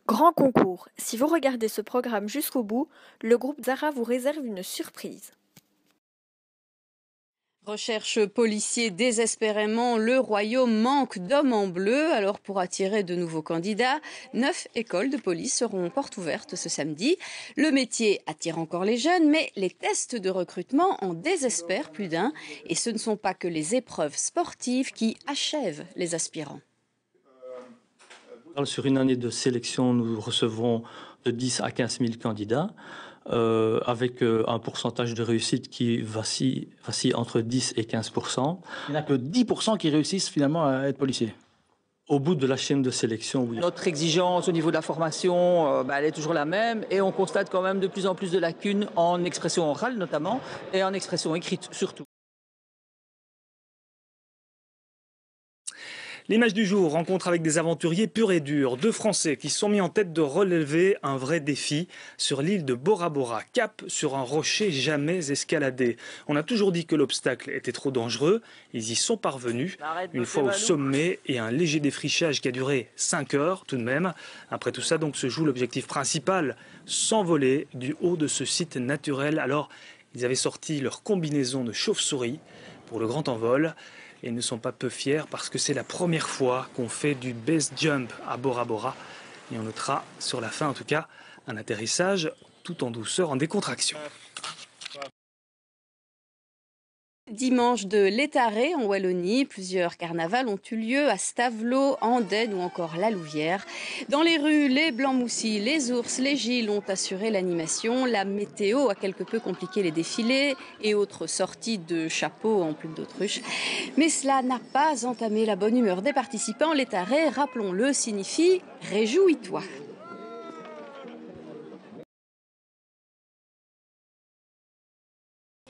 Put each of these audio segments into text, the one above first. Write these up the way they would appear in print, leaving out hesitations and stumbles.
Grand concours. Si vous regardez ce programme jusqu'au bout, le groupe Zara vous réserve une surprise. Recherche policier désespérément, le royaume manque d'hommes en bleu. Alors pour attirer de nouveaux candidats, 9 écoles de police seront portes ouvertes ce samedi. Le métier attire encore les jeunes, mais les tests de recrutement en désespèrent plus d'un. Et ce ne sont pas que les épreuves sportives qui achèvent les aspirants. Sur une année de sélection, nous recevons de 10 à 15 000 candidats. Avec un pourcentage de réussite qui vacille entre 10 et 15%. Il n'y en a que 10% qui réussissent finalement à être policiers. Au bout de la chaîne de sélection, oui. Notre exigence au niveau de la formation, elle est toujours la même et on constate quand même de plus en plus de lacunes en expression orale notamment et en expression écrite surtout. L'image du jour, rencontre avec des aventuriers purs et durs, 2 Français qui se sont mis en tête de relever un vrai défi sur l'île de Bora Bora, cap sur un rocher jamais escaladé. On a toujours dit que l'obstacle était trop dangereux, ils y sont parvenus, une fois au sommet et un léger défrichage qui a duré 5 heures tout de même. Après tout ça donc se joue l'objectif principal, s'envoler du haut de ce site naturel. Alors ils avaient sorti leur combinaison de chauve-souris pour le grand envol. Et ne sont pas peu fiers parce que c'est la première fois qu'on fait du base jump à Bora Bora. Et on notera sur la fin en tout cas un atterrissage tout en douceur, en décontraction. Dimanche de l'Étaré en Wallonie, plusieurs carnavals ont eu lieu à Stavelot, Andenne ou encore La Louvière. Dans les rues, les Blancs-Moussis, les Ours, les Gilles ont assuré l'animation. La météo a quelque peu compliqué les défilés et autres sorties de chapeaux en plume d'autruche. Mais cela n'a pas entamé la bonne humeur des participants. L'Étaré, rappelons-le, signifie « réjouis-toi ».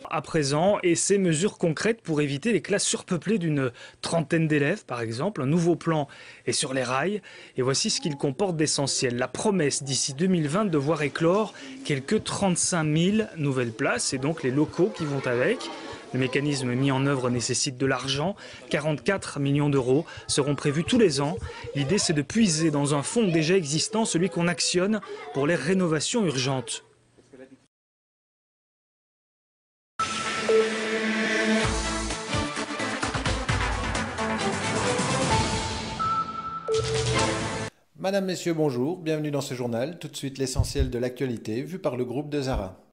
À présent, et ces mesures concrètes pour éviter les classes surpeuplées d'une trentaine d'élèves, par exemple. Un nouveau plan est sur les rails. Et voici ce qu'il comporte d'essentiel. La promesse d'ici 2020 de voir éclore quelques 35 000 nouvelles places et donc les locaux qui vont avec. Le mécanisme mis en œuvre nécessite de l'argent. 44 millions d'euros seront prévus tous les ans. L'idée, c'est de puiser dans un fonds déjà existant, celui qu'on actionne pour les rénovations urgentes. Madame, Messieurs, bonjour, bienvenue dans ce journal. Tout de suite l'essentiel de l'actualité vu par le groupe de Zara.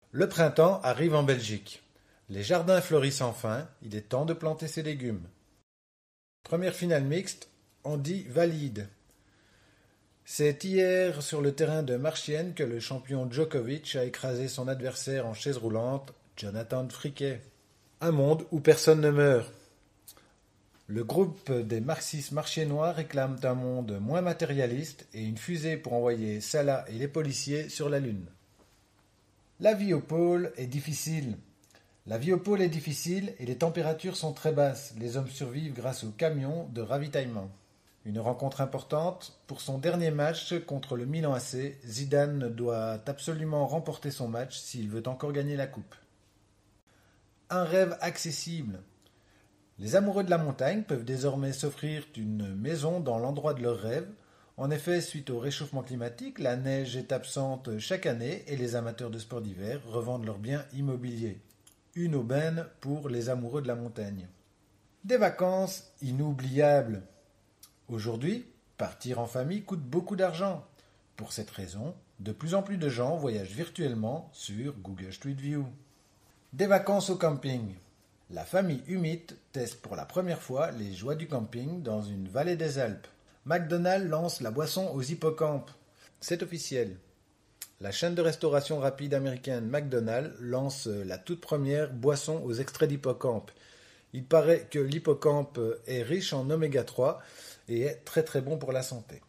Le printemps arrive en Belgique. Les jardins fleurissent enfin, il est temps de planter ses légumes. Première finale mixte, on dit valide. C'est hier sur le terrain de Marchienne que le champion Djokovic a écrasé son adversaire en chaise roulante, Jonathan Friquet. Un monde où personne ne meurt. Le groupe des marxistes marchiennois réclame un monde moins matérialiste et une fusée pour envoyer Salah et les policiers sur la Lune. La vie au pôle est difficile. La vie au pôle est difficile et les températures sont très basses. Les hommes survivent grâce aux camions de ravitaillement. Une rencontre importante. Pour son dernier match contre le Milan AC, Zidane doit absolument remporter son match s'il veut encore gagner la coupe. Un rêve accessible. Les amoureux de la montagne peuvent désormais s'offrir une maison dans l'endroit de leur rêve. En effet, suite au réchauffement climatique, la neige est absente chaque année et les amateurs de sports d'hiver revendent leurs biens immobiliers. Une aubaine pour les amoureux de la montagne. Des vacances inoubliables. Aujourd'hui, partir en famille coûte beaucoup d'argent. Pour cette raison, de plus en plus de gens voyagent virtuellement sur Google Street View. Des vacances au camping. La famille Humit teste pour la première fois les joies du camping dans une vallée des Alpes. McDonald's lance la boisson aux hippocampes. C'est officiel. La chaîne de restauration rapide américaine McDonald's lance la toute première boisson aux extraits d'hippocampe. Il paraît que l'hippocampe est riche en oméga 3 et est très très bon pour la santé.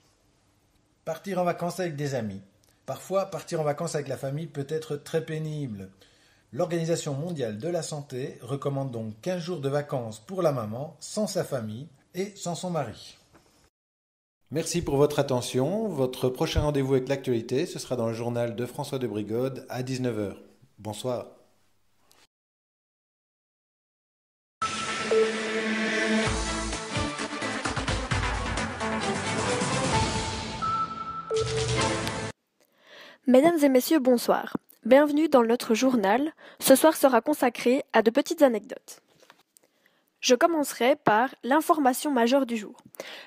Partir en vacances avec des amis. Parfois, partir en vacances avec la famille peut être très pénible. L'Organisation mondiale de la santé recommande donc 15 jours de vacances pour la maman, sans sa famille et sans son mari. Merci pour votre attention. Votre prochain rendez-vous avec l'actualité, ce sera dans le journal de François de Brigode à 19 h. Bonsoir. Mesdames et messieurs, bonsoir. Bienvenue dans notre journal. Ce soir sera consacré à de petites anecdotes. Je commencerai par l'information majeure du jour.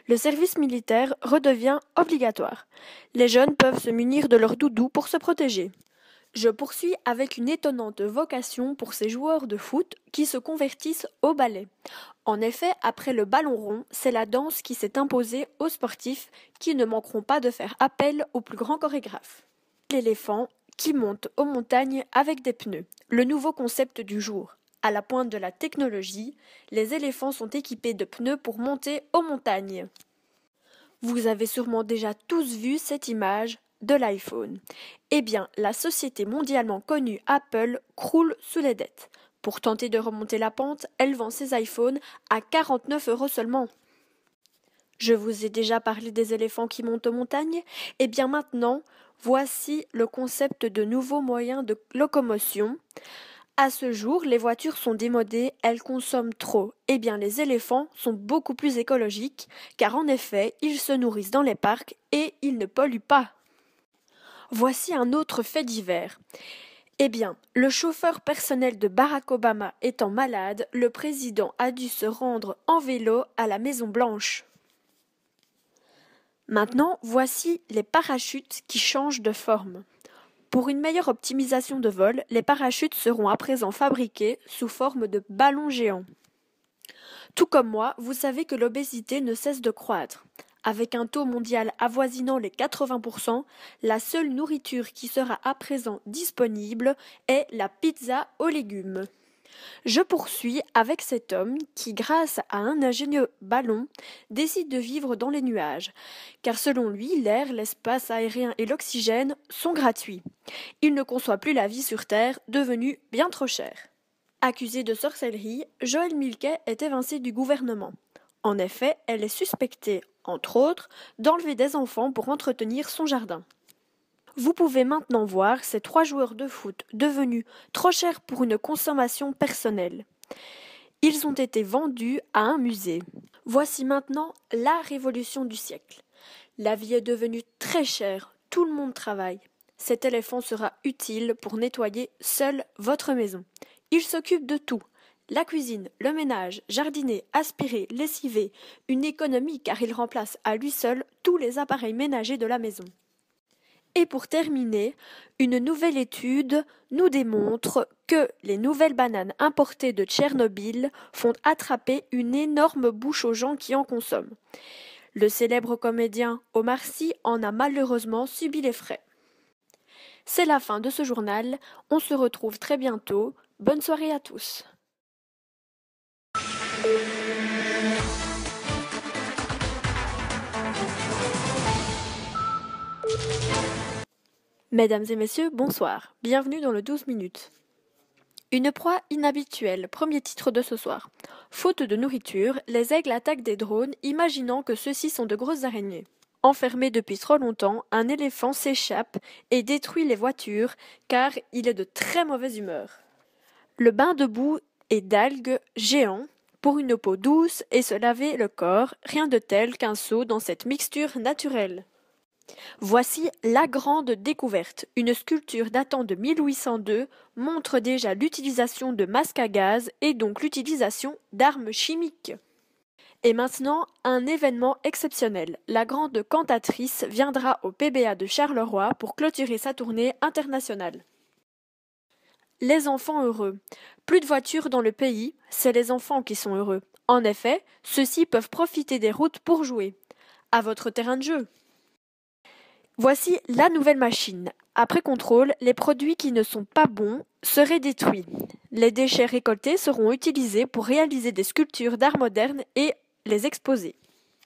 Le service militaire redevient obligatoire. Les jeunes peuvent se munir de leur doudou pour se protéger. Je poursuis avec une étonnante vocation pour ces joueurs de foot qui se convertissent au ballet. En effet, après le ballon rond, c'est la danse qui s'est imposée aux sportifs qui ne manqueront pas de faire appel aux plus grands chorégraphes. L'éléphant qui monte aux montagnes avec des pneus. Le nouveau concept du jour. À la pointe de la technologie, les éléphants sont équipés de pneus pour monter aux montagnes. Vous avez sûrement déjà tous vu cette image de l'iPhone. Eh bien, la société mondialement connue Apple croule sous les dettes. Pour tenter de remonter la pente, elle vend ses iPhones à 49 € seulement. Je vous ai déjà parlé des éléphants qui montent aux montagnes. Eh bien maintenant, voici le concept de nouveaux moyens de locomotion. À ce jour, les voitures sont démodées, elles consomment trop. Eh bien, les éléphants sont beaucoup plus écologiques, car en effet, ils se nourrissent dans les parcs et ils ne polluent pas. Voici un autre fait divers. Eh bien, le chauffeur personnel de Barack Obama étant malade, le président a dû se rendre en vélo à la Maison-Blanche. Maintenant, voici les parachutes qui changent de forme. Pour une meilleure optimisation de vol, les parachutes seront à présent fabriqués sous forme de ballons géants. Tout comme moi, vous savez que l'obésité ne cesse de croître. Avec un taux mondial avoisinant les 80%, la seule nourriture qui sera à présent disponible est la pizza aux légumes. Je poursuis avec cet homme qui, grâce à un ingénieux ballon, décide de vivre dans les nuages, car selon lui, l'air, l'espace aérien et l'oxygène sont gratuits. Il ne conçoit plus la vie sur Terre, devenue bien trop chère. Accusée de sorcellerie, Joëlle Milquet est évincée du gouvernement. En effet, elle est suspectée, entre autres, d'enlever des enfants pour entretenir son jardin. Vous pouvez maintenant voir ces 3 joueurs de foot devenus trop chers pour une consommation personnelle. Ils ont été vendus à un musée. Voici maintenant la révolution du siècle. La vie est devenue très chère, tout le monde travaille. Cet éléphant sera utile pour nettoyer seul votre maison. Il s'occupe de tout. La cuisine, le ménage, jardiner, aspirer, lessiver, une économie car il remplace à lui seul tous les appareils ménagers de la maison. Et pour terminer, une nouvelle étude nous démontre que les nouvelles bananes importées de Tchernobyl font attraper une énorme bouche aux gens qui en consomment. Le célèbre comédien Omar Sy en a malheureusement subi les frais. C'est la fin de ce journal, on se retrouve très bientôt, bonne soirée à tous. Mesdames et messieurs, bonsoir. Bienvenue dans le 12 minutes. Une proie inhabituelle, premier titre de ce soir. Faute de nourriture, les aigles attaquent des drones, imaginant que ceux-ci sont de grosses araignées. Enfermé depuis trop longtemps, un éléphant s'échappe et détruit les voitures, car il est de très mauvaise humeur. Le bain de boue et d'algues géants, pour une peau douce et se laver le corps, rien de tel qu'un saut dans cette mixture naturelle. Voici la grande découverte. Une sculpture datant de 1802 montre déjà l'utilisation de masques à gaz et donc l'utilisation d'armes chimiques. Et maintenant, un événement exceptionnel. La grande cantatrice viendra au PBA de Charleroi pour clôturer sa tournée internationale. Les enfants heureux. Plus de voitures dans le pays, c'est les enfants qui sont heureux. En effet, ceux-ci peuvent profiter des routes pour jouer. À votre terrain de jeu. Voici la nouvelle machine. Après contrôle, les produits qui ne sont pas bons seraient détruits. Les déchets récoltés seront utilisés pour réaliser des sculptures d'art moderne et les exposer.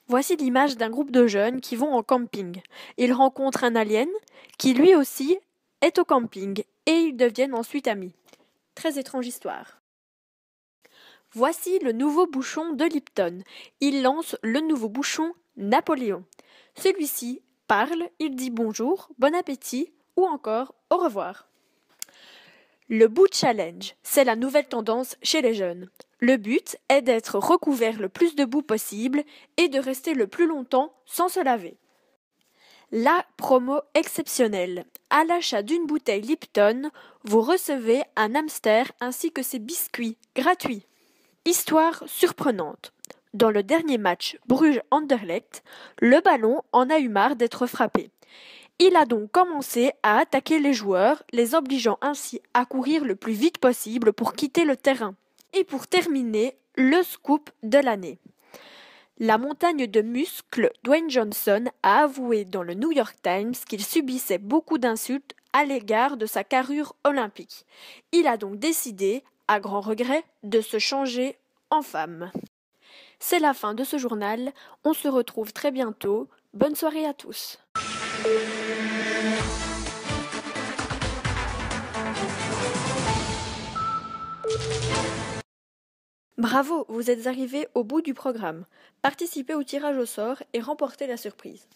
Voici l'image d'un groupe de jeunes qui vont en camping. Ils rencontrent un alien qui lui aussi est au camping et ils deviennent ensuite amis. Très étrange histoire. Voici le nouveau bouchon de Lipton. Il lance le nouveau bouchon Napoléon. Celui-ci parle, il dit bonjour, bon appétit ou encore au revoir. Le bout challenge, c'est la nouvelle tendance chez les jeunes. Le but est d'être recouvert le plus de boue possible et de rester le plus longtemps sans se laver. La promo exceptionnelle. À l'achat d'une bouteille Lipton, vous recevez un hamster ainsi que ses biscuits gratuits. Histoire surprenante. Dans le dernier match Bruges-Anderlecht, le ballon en a eu marre d'être frappé. Il a donc commencé à attaquer les joueurs, les obligeant ainsi à courir le plus vite possible pour quitter le terrain. Et pour terminer, le scoop de l'année. La montagne de muscles Dwayne Johnson a avoué dans le New York Times qu'il subissait beaucoup d'insultes à l'égard de sa carrure olympique. Il a donc décidé, à grand regret, de se changer en femme. C'est la fin de ce journal, on se retrouve très bientôt, bonne soirée à tous. Bravo, vous êtes arrivé au bout du programme. Participez au tirage au sort et remportez la surprise.